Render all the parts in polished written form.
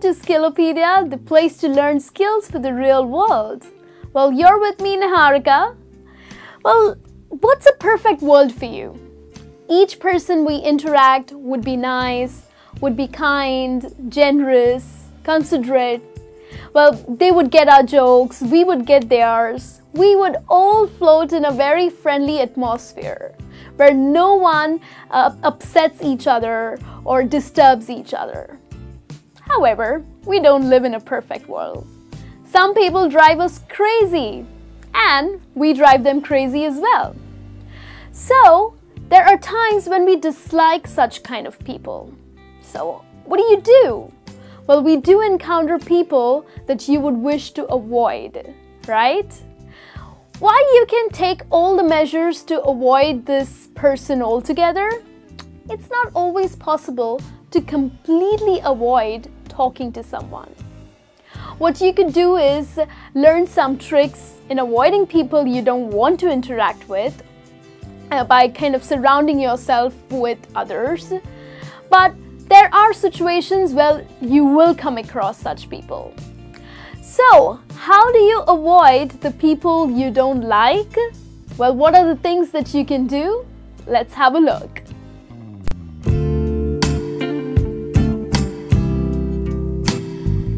to Skillopedia, the place to learn skills for the real world. Well, you're with me, Niharika. Well, what's a perfect world for you? Each person we interact would be nice, would be kind, generous, considerate. Well, they would get our jokes, we would get theirs. We would all float in a very friendly atmosphere where no one upsets each other or disturbs each other. However, we don't live in a perfect world. Some people drive us crazy, and we drive them crazy as well. So, there are times when we dislike such kind of people. So, what do? Well, we do encounter people that you would wish to avoid, right? While you can take all the measures to avoid this person altogether, it's not always possible to completely avoid talking to someone. What you could do is learn some tricks in avoiding people you don't want to interact with by kind of surrounding yourself with others. But there are situations where you will come across such people. So, how do you avoid the people you don't like? Well, what are the things that you can do? Let's have a look.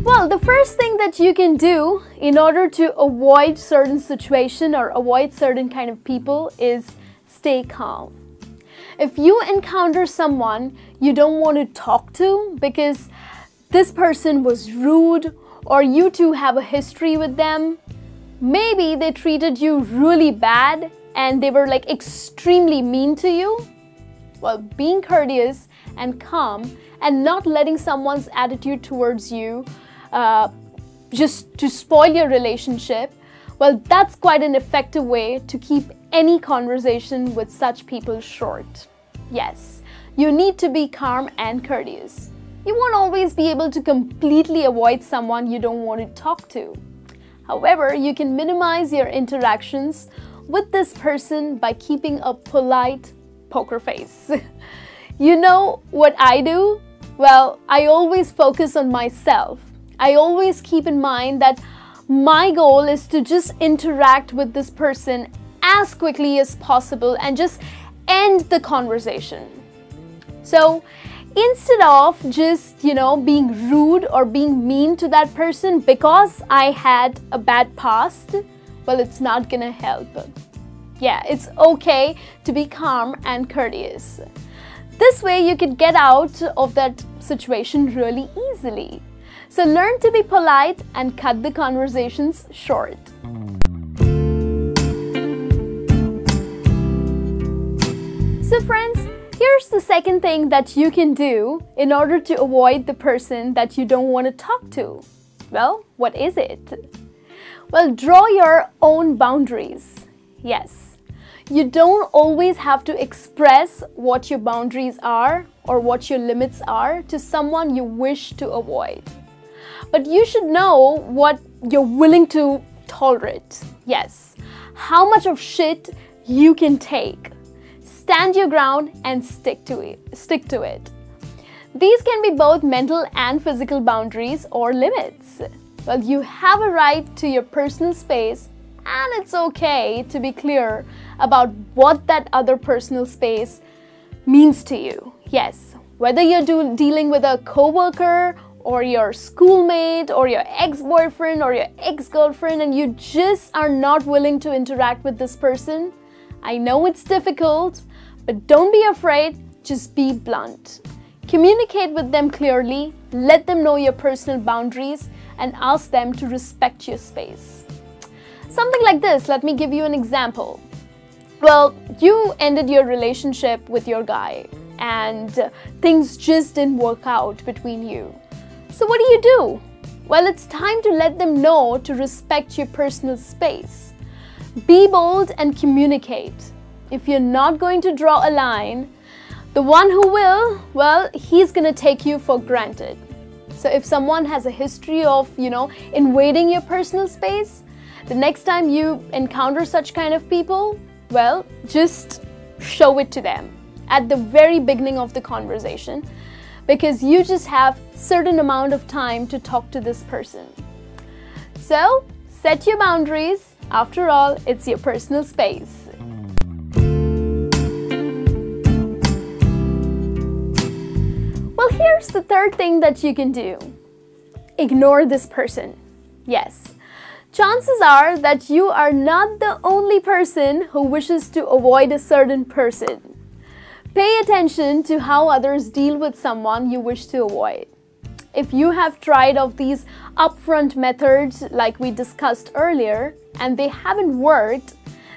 Well, the first thing that you can do in order to avoid certain situation or avoid certain kind of people is stay calm. If you encounter someone you don't want to talk to because this person was rude or you two have a history with them, maybe they treated you really bad and they were like extremely mean to you, well, being courteous and calm and not letting someone's attitude towards you just to spoil your relationship, well, that's quite an effective way to keep any conversation with such people short. Yes, you need to be calm and courteous. You won't always be able to completely avoid someone you don't want to talk to. However, you can minimize your interactions with this person by keeping a polite poker face. You know what I do? Well, I always focus on myself. I always keep in mind that my goal is to just interact with this person as quickly as possible and just end the conversation. So instead of just, being rude or being mean to that person because I had a bad past, well, it's not gonna help. Yeah, it's okay to be calm and courteous. This way you can get out of that situation really easily. So learn to be polite and cut the conversations short. So friends, here's the second thing that you can do in order to avoid the person that you don't want to talk to. Well, what is it? Well, draw your own boundaries. Yes, you don't always have to express what your boundaries are or what your limits are to someone you wish to avoid. But you should know what you're willing to tolerate. Yes, how much of shit you can take. Stand your ground and stick to it. These can be both mental and physical boundaries or limits. Well, you have a right to your personal space, and it's okay to be clear about what that other personal space means to you. Yes, whether you're dealing with a coworker or your schoolmate or your ex-boyfriend or your ex-girlfriend and you just are not willing to interact with this person, I know it's difficult, but don't be afraid, just be blunt. Communicate with them clearly, let them know your personal boundaries and ask them to respect your space. Something like this, let me give you an example. Well, you ended your relationship with your guy and things just didn't work out between you. So what do? Well, it's time to let them know to respect your personal space. Be bold and communicate. If you're not going to draw a line, the one who will, well, he's gonna take you for granted. So if someone has a history of, invading your personal space, the next time you encounter such kind of people, well, just show it to them at the very beginning of the conversation. because you just have certain amount of time to talk to this person. So, set your boundaries. After all, it's your personal space. Well, here's the third thing that you can do. Ignore this person. Yes, chances are that you are not the only person who wishes to avoid a certain person. Pay attention to how others deal with someone you wish to avoid. If you have tried of these upfront methods like we discussed earlier and they haven't worked,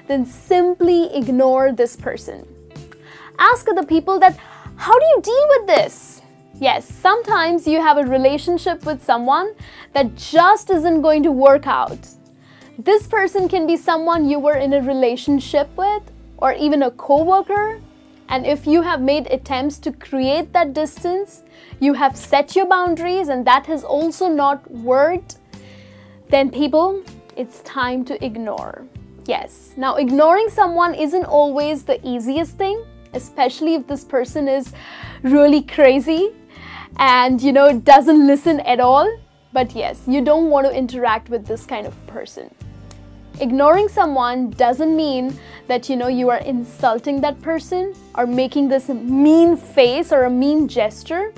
then simply ignore this person. Ask other people that, how do you deal with this? Yes, sometimes you have a relationship with someone that just isn't going to work out. This person can be someone you were in a relationship with or even a co-worker. And if you have made attempts to create that distance, you have set your boundaries and that has also not worked, then people, it's time to ignore. Yes, now ignoring someone isn't always the easiest thing, especially if this person is really crazy and doesn't listen at all. But yes, you don't want to interact with this kind of person. Ignoring someone doesn't mean that you are insulting that person or making this mean face or a mean gesture.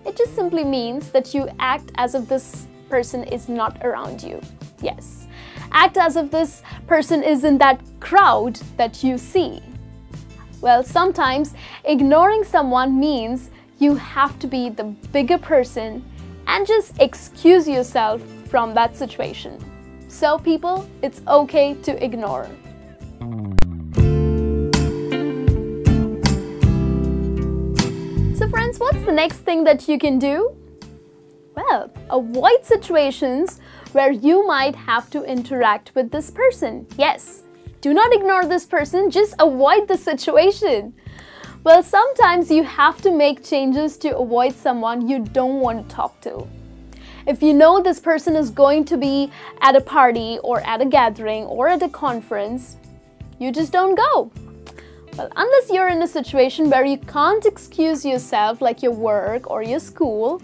It just simply means that you act as if this person is not around you. Yes, act as if this person is in that crowd that you see. Well, sometimes ignoring someone means you have to be the bigger person and just excuse yourself from that situation. So people, it's okay to ignore. So friends, what's the next thing that you can do? Well, avoid situations where you might have to interact with this person. Yes, do not ignore this person, just avoid the situation. Well, sometimes you have to make changes to avoid someone you don't want to talk to. If you know this person is going to be at a party or at a gathering or at a conference, you just don't go. Well, unless you're in a situation where you can't excuse yourself, like your work or your school,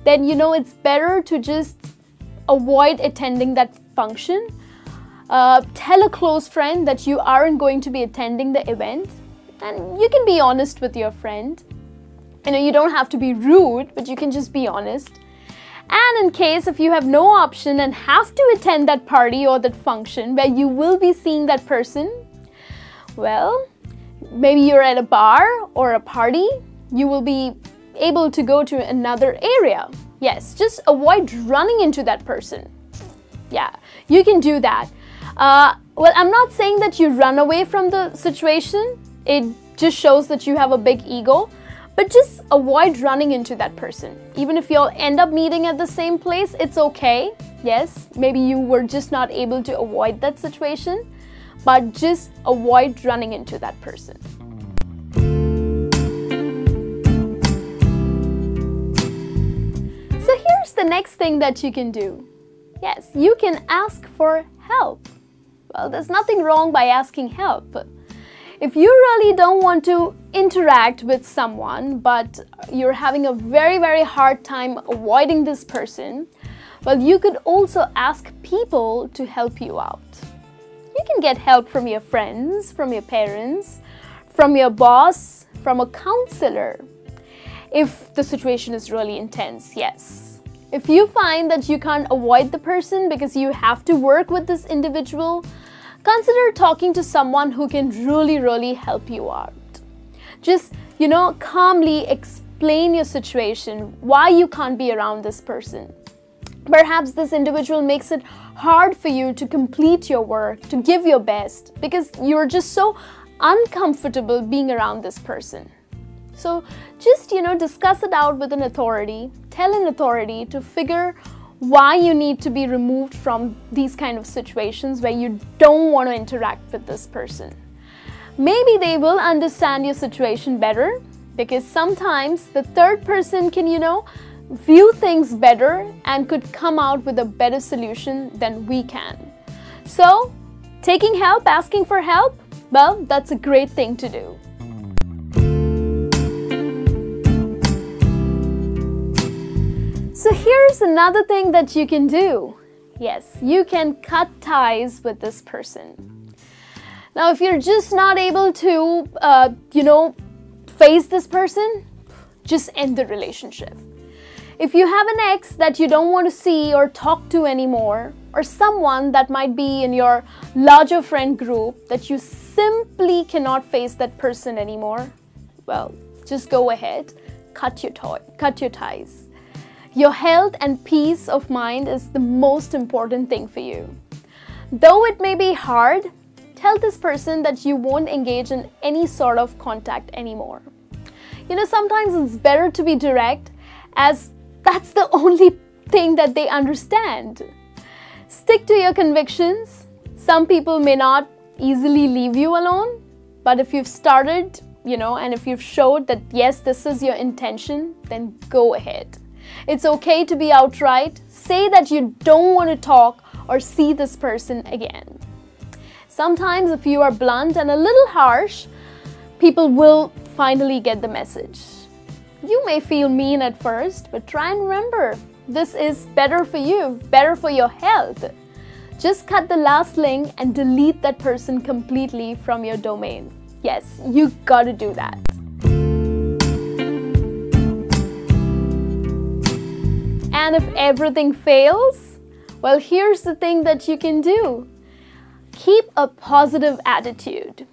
then it's better to just avoid attending that function. Tell a close friend that you aren't going to be attending the event, and you can be honest with your friend. You don't have to be rude, but you can just be honest. And in case if you have no option and have to attend that party or that function where you will be seeing that person, well, maybe you're at a bar or a party, you will be able to go to another area. Yes, just avoid running into that person. Yeah, you can do that. Well, I'm not saying that you run away from the situation. It just shows that you have a big ego. But just avoid running into that person. Even if you'll end up meeting at the same place, it's okay. Yes, maybe you were just not able to avoid that situation, but just avoid running into that person. So here's the next thing that you can do. Yes, you can ask for help. Well, there's nothing wrong by asking help. If you really don't want to interact with someone, but you're having a very, very hard time avoiding this person, well, you could also ask people to help you out. You can get help from your friends, from your parents, from your boss, from a counselor, if the situation is really intense, yes. If you find that you can't avoid the person because you have to work with this individual, consider talking to someone who can really help you out. Just, calmly explain your situation, why you can't be around this person. Perhaps this individual makes it hard for you to complete your work, to give your best, because you're just so uncomfortable being around this person. So just, discuss it out with an authority, tell an authority to figure why you need to be removed from these kind of situations where you don't want to interact with this person. Maybe they will understand your situation better, because sometimes the third person can, view things better and could come out with a better solution than we can. So, taking help, asking for help, well, that's a great thing to do. So here's another thing that you can do. Yes, you can cut ties with this person. Now, if you're just not able to, face this person, just end the relationship. If you have an ex that you don't want to see or talk to anymore, or someone that might be in your larger friend group that you simply cannot face that person anymore, well, just go ahead, cut your ties. Your health and peace of mind is the most important thing for you. Though it may be hard, tell this person that you won't engage in any sort of contact anymore. Sometimes it's better to be direct, as that's the only thing that they understand. Stick to your convictions. Some people may not easily leave you alone, but if you've started, and if you've showed that yes, this is your intention, then go ahead. It's okay to be outright. Say that you don't want to talk or see this person again. Sometimes if you are blunt and a little harsh, people will finally get the message. You may feel mean at first, but try and remember, this is better for you, better for your health. Just cut the last link and delete that person completely from your domain. Yes, you gotta do that. And if everything fails, well, here's the thing that you can do. Keep a positive attitude.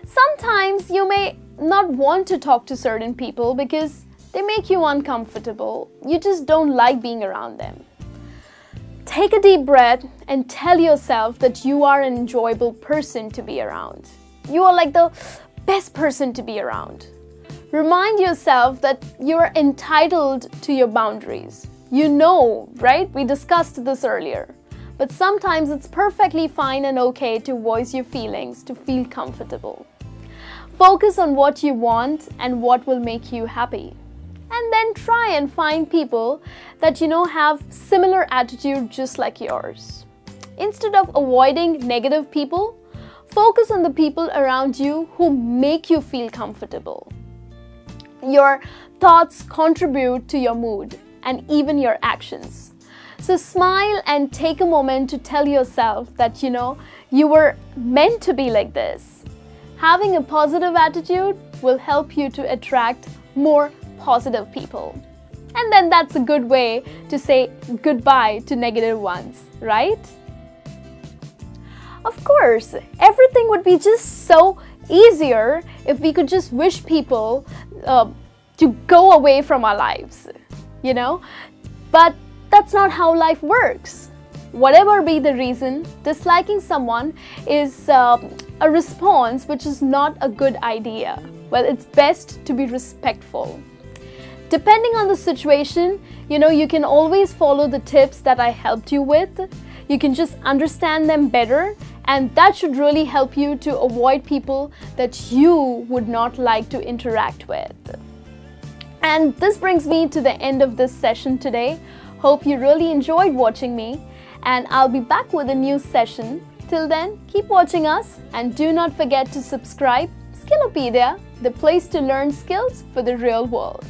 Sometimes you may not want to talk to certain people because they make you uncomfortable. You just don't like being around them. Take a deep breath and tell yourself that you are an enjoyable person to be around. You are like the best person to be around. Remind yourself that you are entitled to your boundaries. Right? We discussed this earlier. But sometimes it's perfectly fine and okay to voice your feelings, to feel comfortable. Focus on what you want and what will make you happy. And then try and find people that have similar attitude just like yours. Instead of avoiding negative people, focus on the people around you who make you feel comfortable. Your thoughts contribute to your mood and even your actions. So smile and take a moment to tell yourself that you were meant to be like this. Having a positive attitude will help you to attract more positive people. And then that's a good way to say goodbye to negative ones, right? Of course, everything would be just so easier if we could just wish people to go away from our lives, But that's not how life works. Whatever be the reason, disliking someone is a response which is not a good idea. Well, it's best to be respectful. Depending on the situation, you can always follow the tips that I helped you with. You can just understand them better, and that should really help you to avoid people that you would not like to interact with. And this brings me to the end of this session today. Hope you really enjoyed watching me, and I'll be back with a new session. Till then, keep watching us and do not forget to subscribe. Skillopedia, the place to learn skills for the real world.